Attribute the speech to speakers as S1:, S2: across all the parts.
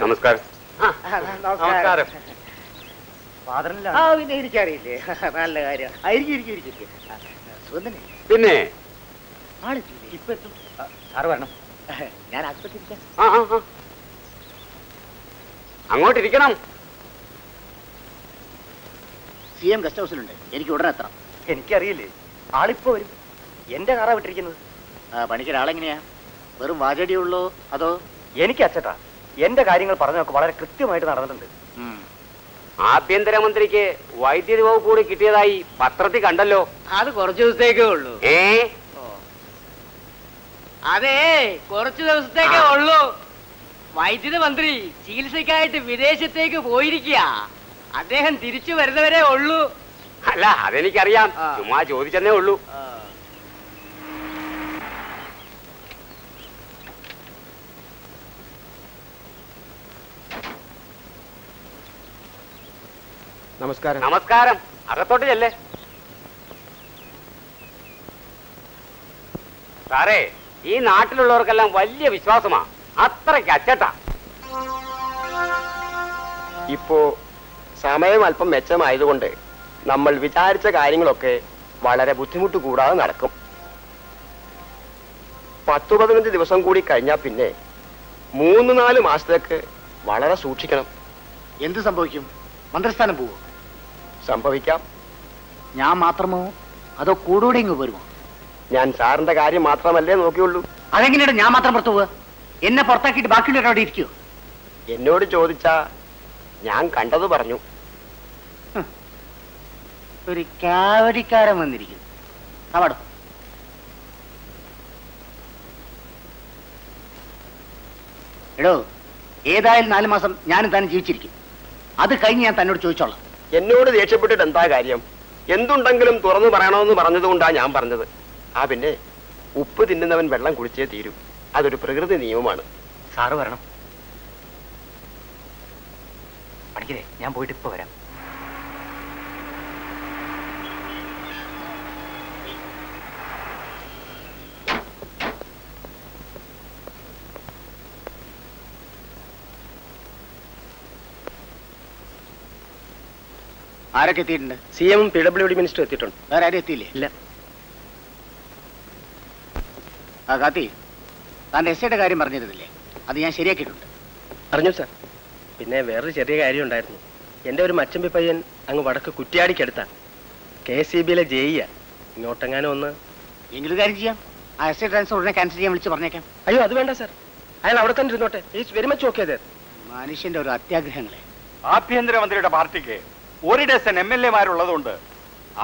S1: നമസ്കാരം.
S2: നമസ്കാരം.
S3: പിന്നെ എനിക്കറിയില്ലേ. നല്ല കാര്യം.
S1: പിന്നെ
S3: ഇപ്പൊ എത്തും. സാറ് വരണം. ഞാൻ ആസ്പത്രി
S1: അങ്ങോട്ടിരിക്കണം.
S3: CM guest ഹൗസിലുണ്ട്. എനിക്ക് ഉടനെ എത്തണം. എനിക്കറിയില്ലേ, ആളിപ്പോ വരും. എന്റെ കാറാ വിട്ടിരിക്കുന്നത്. പണിക്കൊരു ആളെങ്ങനെയാ? വെറും വാചടിയുള്ളൂ അതോ? എനിക്ക് അച്ചട്ടാ, എന്റെ കാര്യങ്ങൾ പറഞ്ഞൊക്കെ വളരെ കൃത്യമായിട്ട് നടന്നിട്ടുണ്ട്.
S1: ആഭ്യന്തരമന്ത്രിക്ക് വൈദ്യുതി വകുപ്പ് കൂടി കിട്ടിയതായി പത്രത്തിൽ കണ്ടല്ലോ.
S4: അത് കുറച്ചു ദിവസത്തേക്കേ ഉള്ളൂ. അതെ, കുറച്ചു ദിവസത്തേക്കേ ഉള്ളൂ. വൈദ്യുതി മന്ത്രി ചികിത്സയ്ക്കായിട്ട് വിദേശത്തേക്ക് പോയിരിക്കുക. അദ്ദേഹം തിരിച്ചു വരുന്നവരെ ഉള്ളൂ.
S1: അല്ല, അതെനിക്കറിയാം. ചുമ്മാ ചോദിച്ചെന്നേ ഉള്ളൂ.
S2: നമസ്കാരം.
S1: നമസ്കാരം. അകത്തോട്ട് ചെല്ലേ. സാറേ, ഈ നാട്ടിലുള്ളവർക്കെല്ലാം വലിയ വിശ്വാസമാ. അത്രയ്ക്ക് അച്ചട്ടാ.
S2: ഇപ്പോ സമയം അല്പം മെച്ചമായതുകൊണ്ട് നമ്മൾ വിചാരിച്ച കാര്യങ്ങളൊക്കെ വളരെ ബുദ്ധിമുട്ട് കൂടാതെ നടക്കും. 10-15 ദിവസം കൂടി കഴിഞ്ഞാൽ പിന്നെ 3-4 മാസത്തേക്ക് വളരെ സൂക്ഷിക്കണം.
S3: എന്ത് സംഭവിക്കും? മന്ത്രിസ്ഥാനം പോവോ?
S2: സംഭവിക്കാം.
S3: ഞാൻ മാത്രമോ അതോ കൂടെ ഇങ്ങ് വരുമോ?
S2: ഞാൻ സാറിന്റെ കാര്യം മാത്രമല്ലേ നോക്കിയുള്ളൂ.
S3: അതെങ്ങനെയാണ് ഞാൻ മാത്രം പുറത്തു പോവുക? എന്നെ പുറത്താക്കിയിട്ട് ബാക്കിയുള്ളവർ അവിടെ ഇരിക്കുവോ?
S2: എന്നോട് ചോദിച്ചാ ഞാൻ കണ്ടത് പറഞ്ഞു.
S3: ഒരു കാവടിക്കാരൻ വന്നിരിക്കുന്നു. അവിടെ എടോ, ഏതായാലും 4 മാസം ഞാനും താനും ജീവിച്ചിരിക്കും. അത് കഴിഞ്ഞ് ഞാൻ തന്നോട് ചോദിച്ചോളാം.
S2: എന്നോട് ദേഷ്യപ്പെട്ടിട്ട് എന്താ കാര്യം? എന്തുണ്ടെങ്കിലും തുറന്നു പറയണമെന്ന് പറഞ്ഞതുകൊണ്ടാ ഞാൻ പറഞ്ഞത്. പിന്നെ ഉപ്പ് തിന്നുന്നവൻ വെള്ളം കുടിച്ചേ തീരൂ. അതൊരു പ്രകൃതി നിയമമാണ്.
S3: സാറ് വരണം. പണിക്കരെ, ഞാൻ പോയിട്ട് ഇപ്പൊ വരാം. ആരൊക്കെ എത്തിയിട്ടുണ്ട്?
S2: CM PWD മിനിസ്റ്റർ എത്തിയിട്ടുണ്ട്.
S3: വേറെ ആരും എത്തിയില്ലേ?
S2: ഇല്ല.
S3: കാത്തി, താൻ്റെ എസ്ഐയുടെ കാര്യം പറഞ്ഞിരുന്നില്ലേ? അത് ഞാൻ ശരിയാക്കിയിട്ടുണ്ട്.
S2: അറിഞ്ഞു സാർ. പിന്നെ വേറൊരു ചെറിയ കാര്യം ഉണ്ടായിരുന്നു. എൻ്റെ ഒരു മച്ചമ്പി പയ്യൻ അങ്ങ് വടക്ക് കുറ്റിയാടിക്കടുത്താണ്. KCBയിലെ ജെയ്യ. ഇങ്ങോട്ടെങ്ങാനും ഒന്ന്.
S3: എങ്കിലും കാര്യം ചെയ്യാം. ആ എസ്ഐ ട്രാൻസ്ഫർ ഉടനെ ക്യാൻസൽ ചെയ്യാൻ വിളിച്ച് പറഞ്ഞേക്കാം.
S2: അയ്യോ, അത് വേണ്ട സാർ. അയാൾ അവിടെ തന്നെ ഇരുന്നോട്ടെ. Is very much okay there.
S3: മനുഷ്യന്റെ ഒരു അത്യാഗ്രഹങ്ങളെ.
S5: ആഭ്യന്തരമന്ത്രിയുടെ പാർട്ടിക്ക് ഒരു ഡസൻ MLA-മാരുള്ളതുകൊണ്ട്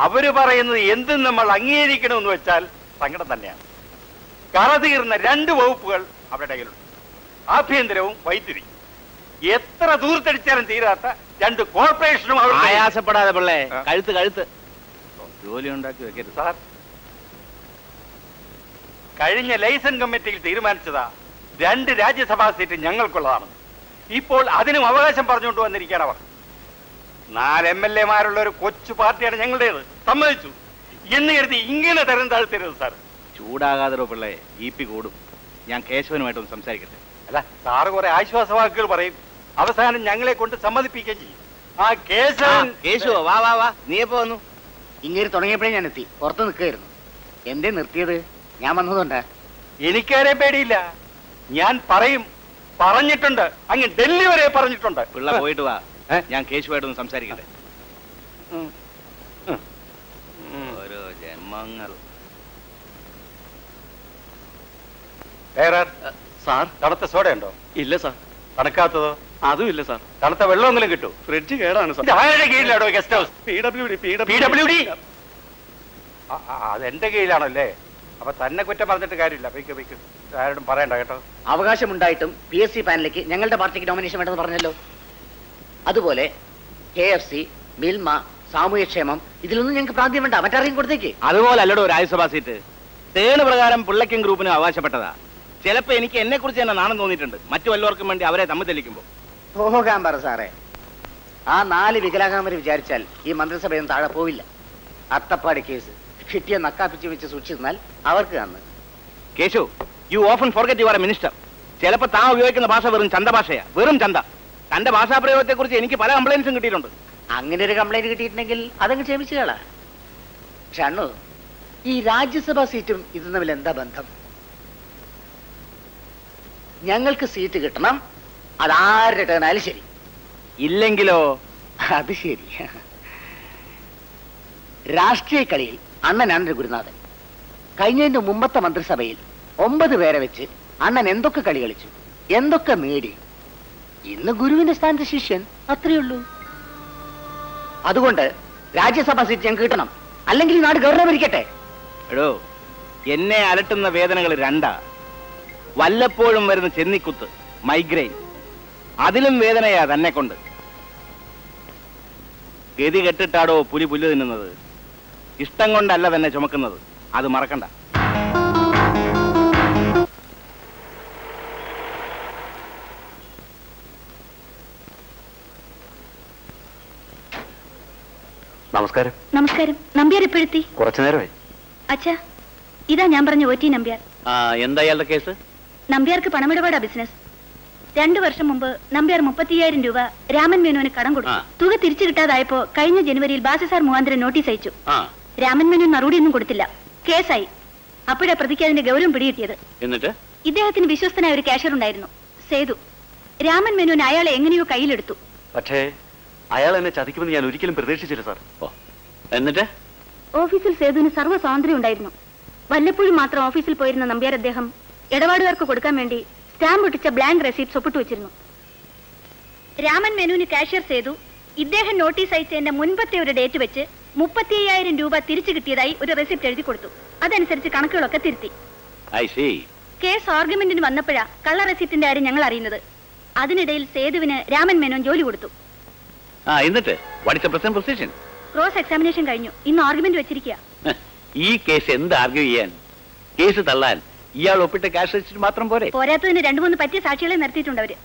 S5: അവര് പറയുന്നത് എന്തും നമ്മൾ അംഗീകരിക്കണമെന്ന് വെച്ചാൽ സങ്കടം തന്നെയാണ്. കറതീർന്ന 2 വകുപ്പുകൾ അവരുടെ കയ്യിലുണ്ട്. ആഭ്യന്തരവും വൈദ്യുതി. എത്ര ദൂരത്തടിച്ചാലും തീരാത്ത 2 കോർപ്പറേഷനും.
S1: ആയാസപ്പെടാതെ പിള്ളേ, കഴുത്ത് ജോലി ഉണ്ടാക്കി വെക്കരുത്
S5: സാർ. കഴിഞ്ഞ ലൈസൻസ് കമ്മിറ്റിയിൽ തീരുമാനിച്ചതാ 2 രാജ്യസഭാ സീറ്റ് ഞങ്ങൾക്കുള്ളതാണ്. ഇപ്പോൾ അതിനും അവകാശം പറഞ്ഞുകൊണ്ട് വന്നിരിക്കുകയാണ് അവർ. 4 MLA-മാരുള്ള ഒരു കൊച്ചു പാർട്ടിയാണ് ഞങ്ങളുടേത്. സമ്മതിച്ചു എന്ന് കരുതി ഇങ്ങനെ തരം താഴ്ത്തരുത് സാർ.
S1: ചൂടാകാതെ പിള്ളേ, BP കൂടും. ഞാൻ കേശവനുമായിട്ടൊന്ന് സംസാരിക്കട്ടെ.
S5: അല്ല, സാറ് കുറെ ആശ്വാസവാക്കുകൾ പറയും, അവസാനം ഞങ്ങളെ കൊണ്ട് സമ്മതിപ്പിക്കുകയും ചെയ്യും. ആ
S1: കേശവ, വാ. നീ എപ്പോ വന്നു?
S3: ഇങ്ങനെ തുടങ്ങിയപ്പോഴേ ഞാൻ എത്തി. പുറത്ത് നിൽക്കുകയായിരുന്നു. എന്തേ നിർത്തിയത്? ഞാൻ വന്നതുകൊണ്ടാ.
S5: എനിക്കാരെ പേടിയില്ല. ഞാൻ പറഞ്ഞിട്ടുണ്ട്. അങ്ങ് ഡൽഹി വരെ പറഞ്ഞിട്ടുണ്ട്.
S1: പിള്ള പോയിട്ട് വാ. ഞാൻ കേശുവായിട്ടൊന്ന് സംസാരിക്കട്ടെ. ഓരോ ജന്മങ്ങൾ.
S5: സാർ, തണുത്ത സോഡ ഉണ്ടോ?
S2: ഇല്ല സാർ.
S5: തണുക്കാത്തതോ?
S2: അതും ഇല്ല സാർ.
S5: തണുത്ത വെള്ളമെങ്കിലും കിട്ടും.
S2: ഫ്രിഡ്ജ് കേടാണ് സാർ.
S5: ആരുടെ കീഴിലാണോ ഗസ്റ്റ് ഹൗസ്?
S2: PWD.
S5: അതെന്റെ കീഴിലാണല്ലേ? അപ്പൊ തന്നെ കുറ്റം പറഞ്ഞിട്ട് കാര്യമില്ല. വയ്ക്ക് ആരോടും പറയണ്ട കേട്ടോ.
S3: അവകാശമുണ്ടായിട്ടും PSC പാനലിലേക്ക് ഞങ്ങളുടെ പാർട്ടിക്ക് നോമിനേഷൻ വേണ്ടെന്ന് പറഞ്ഞല്ലോ. അതുപോലെ KFC, മിൽമ, സാമൂഹ്യക്ഷേമം, ഇതിലൊന്നും ഞങ്ങൾക്ക് പ്രാന്ത്യം വേണ്ട. മറ്റാരെയും കൊടുത്തേക്ക്.
S1: അതുപോലെ അല്ലടോ രാജ്യസഭാ സീറ്റ്. തേണ് പ്രകാരം പിള്ളയ്ക്കും ഗ്രൂപ്പിനും അവകാശപ്പെട്ടതാ. ചിലപ്പോ എനിക്ക് എന്നെ കുറിച്ച് തന്നെ നാണം തോന്നിയിട്ടുണ്ട്. മറ്റു വല്ലവർക്കും വേണ്ടി അവരെ തമ്മിൽ തെളിക്കുമ്പോ.
S3: പോകാൻ പറ സാറേ. ആ 4 വികലാംഗന്മാർ വിചാരിച്ചാൽ ഈ മന്ത്രിസഭയൊന്നും താഴെ പോവില്ല. അത്തപ്പാടി കേസ് കിട്ടിയ നക്കാപ്പിച്ച് വെച്ച് സൂക്ഷിച്ചാൽ അവർക്ക് അന്ന്.
S1: Keshu, you often forget your minister. ചിലപ്പോ താൻ ഉപയോഗിക്കുന്ന ഭാഷ വെറും ചന്ത ഭാഷയാ, വെറും ചന്ത. തന്റെ ഭാഷാപ്രയോഗത്തെ കുറിച്ച് എനിക്ക് പല കംപ്ലൈൻസും കിട്ടിയിട്ടുണ്ട്.
S3: അങ്ങനെ ഒരു കംപ്ലൈന്റ് കിട്ടിയിട്ടുണ്ടെങ്കിൽ അതങ്ങ് ക്ഷമിച്ചു കളാ. പക്ഷെ അണ്ണു, ഈ രാജ്യസഭാ സീറ്റും ഇത് തമ്മിൽ എന്താ ബന്ധം? ഞങ്ങൾക്ക് സീറ്റ് കിട്ടണം, അതാരുടെ ടേണായാലും ശരി.
S1: ഇല്ലെങ്കിലോ?
S3: അത് ശരി. രാഷ്ട്രീയ കളിയിൽ അണ്ണനാണ് ഒരു ഗുരുനാഥൻ. കഴിഞ്ഞതിന്റെ മുമ്പത്തെ മന്ത്രിസഭയിൽ 9 പേരെ വെച്ച് അണ്ണൻ എന്തൊക്കെ കളി കളിച്ചു, എന്തൊക്കെ നേടി. ഇന്ന് ഗുരുവിന്റെ സ്ഥാനത്ത് ശിഷ്യൻ, അത്രയേ ഉള്ളൂ. അതുകൊണ്ട് രാജ്യസഭാ സീറ്റ് ഞങ്ങൾക്ക് കിട്ടണം, അല്ലെങ്കിൽ ഈ നാട് ഗവർണർ ഭരിക്കട്ടെ.
S1: എടോ, എന്നെ അലട്ടുന്ന വേദനകൾ രണ്ടാ. വല്ലപ്പോഴും വരുന്ന ചെന്നിക്കുത്ത്, മൈഗ്രെയിൻ. അതിലും വേദനയാ തന്നെ കൊണ്ട്. ഗതി കെട്ടിട്ടാടോ പുലി പുല്ല് തിന്നുന്നത്. ഇഷ്ടം കൊണ്ടല്ല തന്നെ ചുമക്കുന്നത്, അത് മറക്കണ്ട.
S2: നമസ്കാരം.
S6: നമസ്കാരം. നമ്പ്യാർ എപ്പോഴെത്തി?
S2: കുറച്ചു നേരമായി.
S6: അച്ഛാ, ഇതാ ഞാൻ പറഞ്ഞ OT നമ്പ്യാർ.
S1: എന്താ ഇയാളുടെ കേസ്?
S6: നമ്പ്യാർക്ക് പണമിടപാടാ ബിസിനസ്. 2 വർഷം മുമ്പ് നമ്പ്യാർ 35,000 രൂപ രാമൻ മേനോന് കടം കൊടുത്തു. തുക തിരിച്ചു കിട്ടാതായപ്പോ കഴിഞ്ഞ ജനുവരിയിൽ ബാസി സാർ മുഖാന്തരം നോട്ടീസ് അയച്ചു. രാമൻ മേനോൻ മറുപടിയൊന്നും കൊടുത്തില്ല. കേസായി. അപ്പോഴാ പ്രതിക്ക് അതിന്റെ ഗൗരവം പിടികിട്ടിയത്.
S1: എന്നിട്ട്
S6: ഇദ്ദേഹത്തിന് വിശ്വസ്തനായ ഒരു കാഷ്യർ ഉണ്ടായിരുന്നു, സേതു. രാമൻ മേനോൻ അയാളെ എങ്ങനെയോ കയ്യിലെടുത്തു.
S2: പക്ഷേ അയാൾ എന്നെ ചതിക്കുമെന്ന് ഞാൻ ഒരിക്കലും പ്രതീക്ഷിച്ചില്ല സാർ.
S1: എന്നിട്ട്
S6: ഓഫീസിൽ സേതുവിന് സർവ്വ സ്വാതന്ത്ര്യം ഉണ്ടായിരുന്നു. വല്ലപ്പോഴും മാത്രം ഓഫീസിൽ പോയിരുന്ന നമ്പ്യാർ അദ്ദേഹം ഇടപാടുകാർക്ക് കൊടുക്കാൻ വേണ്ടി സ്റ്റാമ്പ് ഒട്ടിച്ച ബ്ലാങ്ക് റെസിപ്റ്റ് ഒപ്പിട്ട് വെച്ചിരുന്നു. രാമൻ മേനോന് കാഷ്യർ സേതു ഇദ്ദേഹം നോട്ടീസ് അയച്ചതിന്റെ മുൻപത്തെ ഒരു ഡേറ്റ് വെച്ച് 35,000 രൂപ തിരിച്ചു കിട്ടിയതായി ഒരു റെസിപ്റ്റ് എഴുതി കൊടുത്തു. അതനുസരിച്ച് കണക്കുകളൊക്കെ തിരുത്തി. കേസ് ആർഗ്യുമെന്റിന് വന്നപ്പോഴാ കള്ള റെസിപ്റ്റിന്റെ കാര്യം ഞങ്ങൾ അറിയുന്നത്. അതിനിടയിൽ സേതുവിന് രാമൻ മേനോൻ ജോലി കൊടുത്തു. ക്രോസ് എക്സാമിനേഷൻ കഴിഞ്ഞു. ഇന്ന് ആർഗ്യുമെന്റ് വെച്ചിരിക്കുക.
S1: ഈ കേസ് എന്ത് ആർഗ്യൂ ചെയ്യാൻ? കേസ് തള്ളാൻ ഇയാൾ ഒപ്പിട്ട ക്യാഷ് രജിസ്റ്റർ മാത്രം പോരെ?
S6: പോരാത്തതിന് 2-3 പറ്റിയ സാക്ഷികളെ നിർത്തിയിട്ടുണ്ട് അവര്.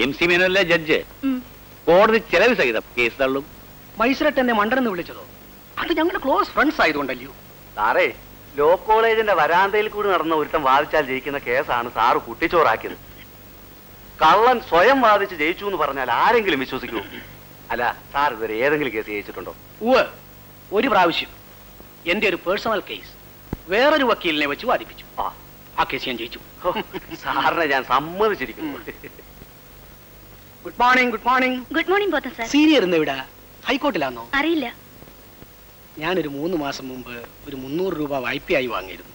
S1: MC മേനോനല്ലേ ജഡ്ജ്? കോടതി ചെലവ് സഹിതം കേസ് തള്ളും.
S3: മൈസൂരട്ട് എന്നെ മണ്ടനെന്ന് വിളിച്ചതോ? അത് ഞങ്ങളുടെ ക്ലോസ് ഫ്രണ്ട്സ് ആയതുകൊണ്ടല്ലോ.
S2: സാറേ, ലോ കോളേജിന്റെ വരാന്തയിൽ കൂടി നടന്ന ഒരുത്തം വാദിച്ചാൽ ജയിക്കുന്ന കേസാണ് സാറ് കുട്ടിച്ചോറാക്കിയത്. കള്ളൻ സ്വയം വാദിച്ച് ജയിച്ചു എന്ന് പറഞ്ഞാൽ ആരെങ്കിലും വിശ്വസിക്കൂ? അല്ല, സാർ ഇതുവരെ ഏതെങ്കിലും കേസ് ജയിച്ചിട്ടുണ്ടോ?
S3: ഒരു പ്രാവശ്യം എന്റെ ഒരു പേഴ്സണൽ കേസ് വേറൊരു വക്കീലിനെ വെച്ച് വാദിപ്പിച്ചു. ആ കേസ് ഞാൻ ജയിച്ചു.
S2: സാറിനെ ഞാൻ സമ്മതിച്ചിരിക്കുന്നു.
S3: Good morning. Good morning.
S6: Good morning Pothan sir.
S3: Senior ഇന്നിവിടെ ഹൈക്കോർട്ടിലാണോ?
S6: അറിയില്ല.
S3: ഞാനൊരു 3 മാസം മുമ്പ് ഒരു 300 രൂപ വായ്പയായി വാങ്ങിയിരുന്നു.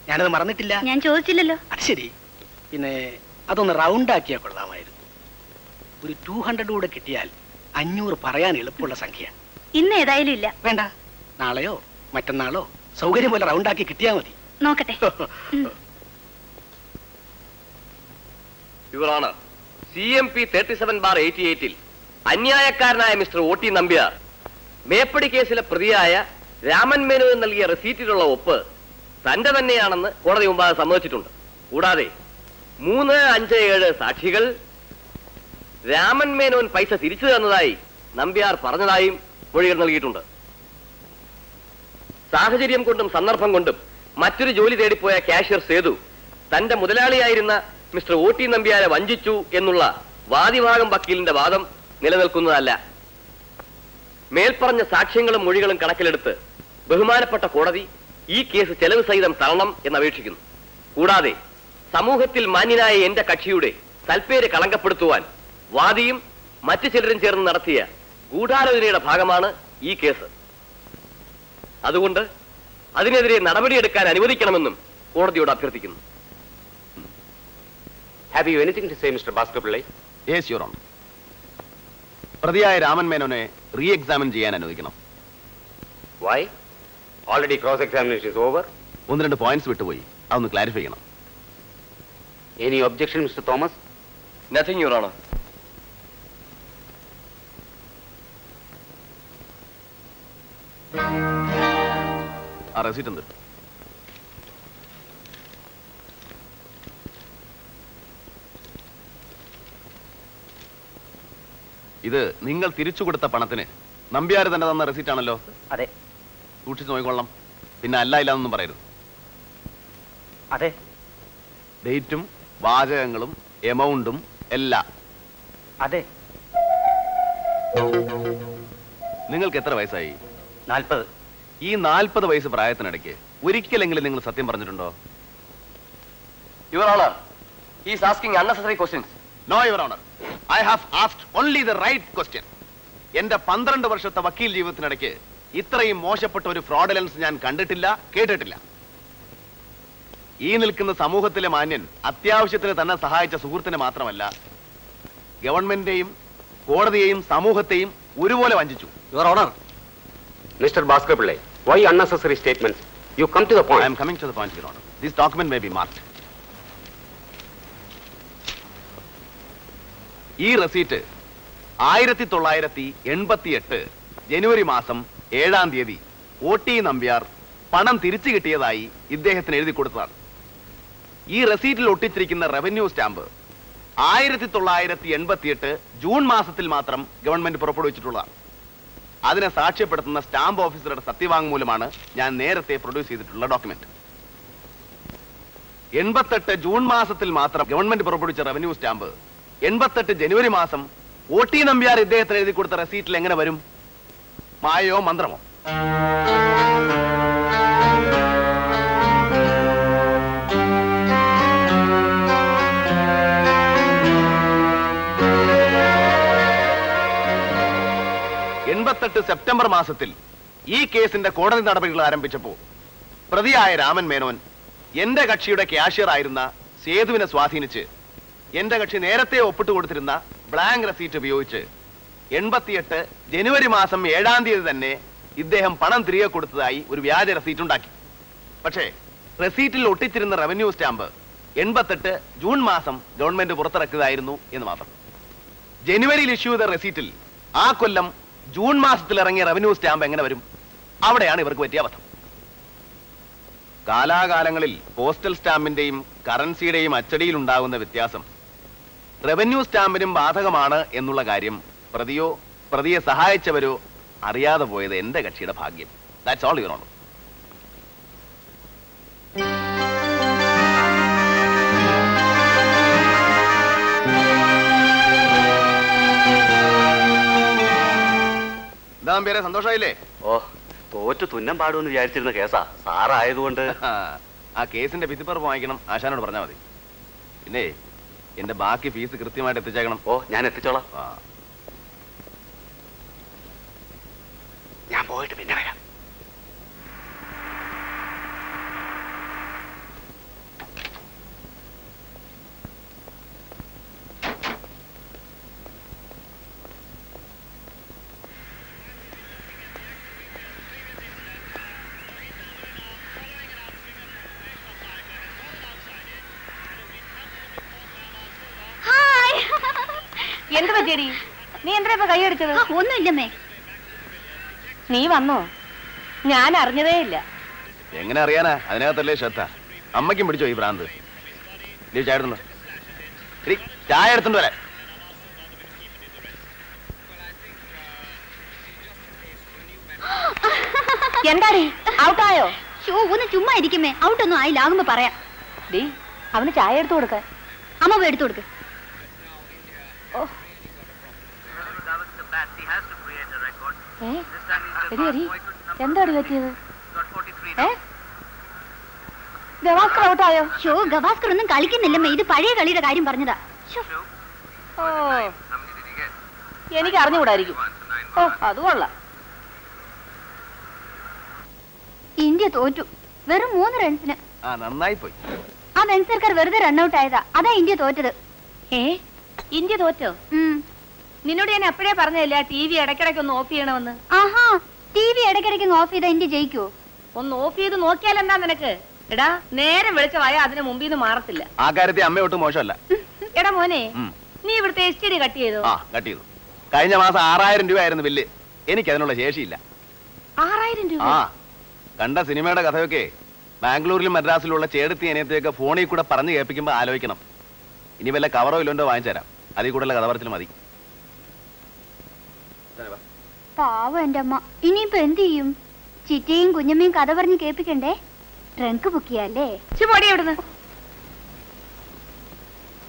S3: ഞാനത് മറന്നിട്ടില്ല.
S6: ഞാൻ ചോദിച്ചില്ലല്ലോ.
S3: അത് ശരി. പിന്നെ അതൊന്ന് റൗണ്ട് ആക്കിയാൽ കൊള്ളാമായിരുന്നു. ഒരു 200 കൂടെ കിട്ടിയാൽ 500 പറയാൻ എളുപ്പമുള്ള സംഖ്യ.
S6: ഇന്ന് ഏതായാലും ഇല്ല.
S3: വേണ്ട, നാളെയോ മറ്റന്നാളോ സൗകര്യം പോലെ റൗണ്ട് ആക്കി കിട്ടിയാൽ മതി.
S6: നോക്കട്ടെ.
S7: യുവർ ഓണർ, CMP 37/88 അന്യായക്കാരനായ മിസ്റ്റർ OT നമ്പ്യാർ മേപ്പടി കേസിലെ പ്രതിയായ രാമൻ മേനോൻ നൽകിയ റെസീറ്റിലുള്ള ഒപ്പ് തന്റെ തന്നെയാണെന്ന് കോടതി മുമ്പാകെ സമ്മതിച്ചിട്ടുണ്ട്. കൂടാതെ 3, 5, 7 സാക്ഷികൾ രാമൻ മേനോൻ പൈസ തിരിച്ചു തന്നതായി നമ്പ്യാർ പറഞ്ഞതായും മൊഴികൾ നൽകിയിട്ടുണ്ട്. സാഹചര്യം കൊണ്ടും സന്ദർഭം കൊണ്ടും മറ്റൊരു ജോലി തേടിപ്പോയ കാഷ്യർ സേതു തന്റെ മുതലാളിയായിരുന്ന മിസ്റ്റർ OT നമ്പ്യാരെ വഞ്ചിച്ചു എന്നുള്ള വാദിഭാഗം വക്കീലിന്റെ വാദം നിലനിൽക്കുന്നതല്ല. മേൽപ്പറഞ്ഞ സാക്ഷ്യങ്ങളും മൊഴികളും കണക്കിലെടുത്ത് ബഹുമാനപ്പെട്ട കോടതി ഈ കേസ് ചെലവ് സഹിതം തള്ളണം എന്നപേക്ഷിക്കുന്നു. കൂടാതെ സമൂഹത്തിൽ മാന്യനായ എന്റെ കക്ഷിയുടെ തൽപ്പേര് കളങ്കപ്പെടുത്തുവാൻ വാദിയും മറ്റു ചിലരും ചേർന്ന് നടത്തിയ ഗൂഢാലോചനയുടെ ഭാഗമാണ് ഈ കേസ്. അതുകൊണ്ട് അതിനെതിരെ നടപടിയെടുക്കാൻ അനുവദിക്കണമെന്നും കോടതിയോട് അഭ്യർത്ഥിക്കുന്നു.
S2: Have you anything to say Mister Bhaskar Pillai?
S8: Yes your honour. പ്രതിയായ രാമൻ മേനോനെ റീ എക്സാമിൻ ചെയ്യാൻ അനുവദിക്കണം.
S2: Why? Already cross examination is over.
S8: 1-2 points വിട്ടുപോയി, അതൊന്ന് ക്ലാരിഫൈ ചെയ്യണം.
S2: Any objection Mister Thomas?
S7: Nothing your honour.
S8: ആ റെസീറ്റ് എന്ത്? ഇത് നിങ്ങൾ തിരിച്ചു കൊടുത്ത പണത്തിന് നമ്പ്യാർ തന്നെ തന്ന റെസീറ്റ് ആണല്ലോ?
S3: അതെ.
S8: സൂക്ഷിച്ചു നോക്കിക്കൊള്ളാം. പിന്നെ അല്ല ഇല്ലാന്നൊന്നും പറയരുത്.
S3: അതെ.
S8: ഡേറ്റും വാചകങ്ങളും എമൗണ്ടും എല്ലാം.
S3: അതെ.
S8: നിങ്ങൾക്ക് എത്ര വയസ്സായി?
S3: 40.
S8: ഈ 40 വയസ്സ് പ്രായത്തിനിടയ്ക്ക് ഒരിക്കലെങ്കിലും നിങ്ങൾ സത്യം പറഞ്ഞിട്ടുണ്ടോ?
S7: Your honour, he is asking unnecessary questions.
S8: No your honour, I have asked only the right question. എന്റെ 12 വർഷത്തെ വക്കീൽ ജീവിതത്തിനിടയ്ക്ക് ഇത്രയും മോശപ്പെട്ട ഒരു ഫ്രോഡലൻസ് ഞാൻ കണ്ടിട്ടില്ല, കേട്ടിട്ടില്ല. ഈ നിൽക്കുന്ന സമൂഹത്തിലെ മാന്യൻ അത്യാവശ്യത്തിന് തന്നെ സഹായിച്ച സുഹൃത്തിന് മാത്രമല്ല, ഗവൺമെന്റിനെയും കോടതിയെയും സമൂഹത്തെയും ഒരുപോലെ വഞ്ചിച്ചു.
S2: Your honour, mister Bhaskar Pillai, why unnecessary statements? You come to the point.
S8: I am coming to the point, Your Honor. This document may be marked. ഈ റെസീറ്റ് 1988 ജനുവരി മാസം 7-ാം തീയതി OT നമ്പ്യാർ പണം തിരിച്ചു കിട്ടിയതായി ഇദ്ദേഹത്തിന് എഴുതി കൊടുത്തതാണ്. ഈ റെസീറ്റിൽ ഒട്ടിച്ചിരിക്കുന്ന റവന്യൂ സ്റ്റാമ്പ് 1988 ജൂൺ മാസത്തിൽ മാത്രം ഗവൺമെന്റ് പുറപ്പെടുവിച്ചിട്ടുള്ളതാണ്. അതിനെ സാക്ഷ്യപ്പെടുത്തുന്ന സ്റ്റാമ്പ് ഓഫീസറുടെ സത്യവാങ്മൂലമാണ് ഞാൻ നേരത്തെ പ്രൊഡ്യൂസ് ചെയ്തിട്ടുള്ള ഡോക്യുമെന്റ്. 88 ജൂൺ മാസത്തിൽ മാത്രം ഗവൺമെന്റ് പുറപ്പെടുവിച്ച റവന്യൂ സ്റ്റാമ്പ് 88 ജനുവരി മാസം OT നമ്പ്യാർ ഇദ്ദേഹത്തിന് എഴുതി കൊടുത്ത റെസീറ്റിൽ എങ്ങനെ വരും? മായയോ മന്ത്രമോ? സെപ്റ്റംബർ മാസത്തിൽ ഈ കേസിന്റെ കോടതി നടപടികൾ ആരംഭിച്ചപ്പോൾ പ്രതിയായ രാമൻ മേനോൻ എന്റെ കക്ഷിയുടെ ക്യാഷ്യർ ആയിരുന്ന സേതുവിനെ സ്വാധീനിച്ച് എന്റെ കക്ഷി നേരത്തെ ഒപ്പിട്ട് കൊടുത്തിരുന്ന ബ്ലാങ്ക് റെസീറ്റ് ഉപയോഗിച്ച് 88 ജനുവരി മാസം 7-ാം തീയതി തന്നെ ഇദ്ദേഹം പണം തിരികെ കൊടുത്തതായി ഒരു വ്യാജ റെസീറ്റ് ഉണ്ടാക്കി. പക്ഷേ റെസീറ്റിൽ ഒട്ടിച്ചിരുന്ന റവന്യൂ സ്റ്റാമ്പ് 88 ജൂൺ മാസം ഗവൺമെന്റ് പുറത്തിറക്കിയതായിരുന്നു എന്ന് മാത്രം. ജനുവരിയിൽ ഇഷ്യൂ ചെയ്ത റെസീറ്റിൽ ആ കൊല്ലം ജൂൺ മാസത്തിൽ ഇറങ്ങിയ റവന്യൂ സ്റ്റാമ്പ് എങ്ങനെ വരും? അവിടെയാണ് ഇവർക്ക് പറ്റിയ അബദ്ധം. കാലാകാലങ്ങളിൽ പോസ്റ്റൽ സ്റ്റാമ്പിന്റെയും കറൻസിയുടെയും അച്ചടിയിൽ ഉണ്ടാകുന്ന വ്യത്യാസം റവന്യൂ സ്റ്റാമ്പിനും ബാധകമാണ് എന്നുള്ള കാര്യം പ്രതിയോ പ്രതിയെ സഹായിച്ചവരോ അറിയാതെ പോയത് എന്റെ കക്ഷിയുടെ ഭാഗ്യം. That's all your honour. എന്താ പേരെ, സന്തോഷമായില്ലേ?
S2: ഓ, തോറ്റു തുന്നം പാടുമെന്ന് വിചാരിച്ചിരുന്ന കേസാ, സാറായതുകൊണ്ട്.
S8: ആ കേസിന്റെ വിധിപ്പറപ്പ് വാങ്ങിക്കണം, ആശാനോട് പറഞ്ഞാൽ മതി. പിന്നെ എന്റെ ബാക്കി ഫീസ് കൃത്യമായിട്ട് എത്തിച്ചേക്കണം.
S2: ഓ, ഞാൻ എത്തിച്ചോളാം. ഞാൻ പോയിട്ട് പിന്നെ വരാം.
S6: എന്ത് പറ്റിയടി? നീ എന്താ ഇപ്പൊ കൈയടിച്ചത്? ഒന്നുമില്ലമ്മേ. നീ വന്നോ? ഞാൻ അറിഞ്ഞതേ ഇല്ല.
S8: എങ്ങനെ അറിയാനാ? അതിനകത്തല്ലേ ശ്രദ്ധ. അമ്മയ്ക്കും പിടിച്ചോ ഈ ഭ്രാന്ത്? നീ ചായ എടുത്തുണ്ടോ? ചായ എടുത്തുണ്ട് വരാൻ.
S6: എന്താടി, ഔട്ടായോ?
S9: ഒന്ന് ചുമ്മാ ഇരിക്കുമേ. ഔട്ടൊന്നും ആയില്ല, ആകുമ്പോ പറയാം.
S6: ഡീ, അവന് ചായ എടുത്തു കൊടുക്ക.
S9: അമ്മ പോയി എടുത്തു കൊടുക്ക.
S6: എന്താടി പറ്റിയത്? ഗവാസ്കർ ഔട്ടായോ?
S9: ഗവാസ്കർ ഒന്നും കളിക്കുന്നില്ലമ്മേ, ഇത് പഴയ കളിയുടെ കാര്യം പറഞ്ഞതാ.
S6: ഓ, എനിക്ക് അറിഞ്ഞുകൂടായിരിക്കും. ഓ, അത് കൊള്ളാം.
S9: ഇന്ത്യ തോറ്റു, വെറും 3 റൺസിന്.
S8: നന്നായി പോയി.
S9: ആ വെൻസർക്കാർ വെറുതെ റണ്ണൌട്ട് ആയതാ, അതാ ഇന്ത്യ തോറ്റത്.
S6: ഇന്ത്യ തോറ്റോ? നിന്നോട് ഞാൻ എപ്പോഴേ പറഞ്ഞതല്ലേ TV ഇടയ്ക്കിടയ്ക്ക് ഒന്ന് ഓഫ് ചെയ്യണമെന്ന്.
S9: ആഹാ, TV ഇടയ്ക്കിടയ്ക്ക് ഓഫ് ചെയ്താ ഇന്ത്യ ജയിക്കോ?
S6: ഒന്ന് ഓഫ് ചെയ്ത് നോക്കിയാൽ എന്താ നിനക്ക്? എടാ, നേരെ വെളിച്ചമായ അതിന് മുമ്പിൽ നിന്ന് മാറത്തില്ല.
S8: ആ കാര്യത്തിൽ അമ്മ ഒട്ടും മോശമല്ല.
S6: എടാ മോനെ, നീ ഇവിടുത്തെ STD കട്ട് ചെയ്തോ?
S8: കട്ട് ചെയ്തു. കഴിഞ്ഞ മാസം 6000 രൂപയായിരുന്നു ബില്ല്. എനിക്ക് അതിനുള്ള ശേഷിയില്ല.
S6: 6000 രൂപ?
S8: കണ്ട സിനിമയുടെ കഥയൊക്കെ ബാംഗ്ലൂരിലും മദ്രാസിലുള്ള ചേടത്തി അനിയത്തെയൊക്കെ ഫോണിൽ കൂടെ പറഞ്ഞു കേൾപ്പിക്കുമ്പോ ആലോചിക്കണം. ഇനി വല്ല കവറോ ഇല്ലോണ്ടോ വാങ്ങിച്ചുതരാം. അതിൽ കൂടുതൽ കഥ പറച്ചിൽ മതി.
S9: പാവം എന്റെ അമ്മ. ഇനിയിപ്പോ എന്ത് ചെയ്യും? ചിറ്റയും കുഞ്ഞമ്മയും കഥ പറഞ്ഞ് കേൾപ്പിക്കണ്ടേ? Trunk book ചെയ്യാല്ലേ?
S6: പൊടി എവിടുന്ന്?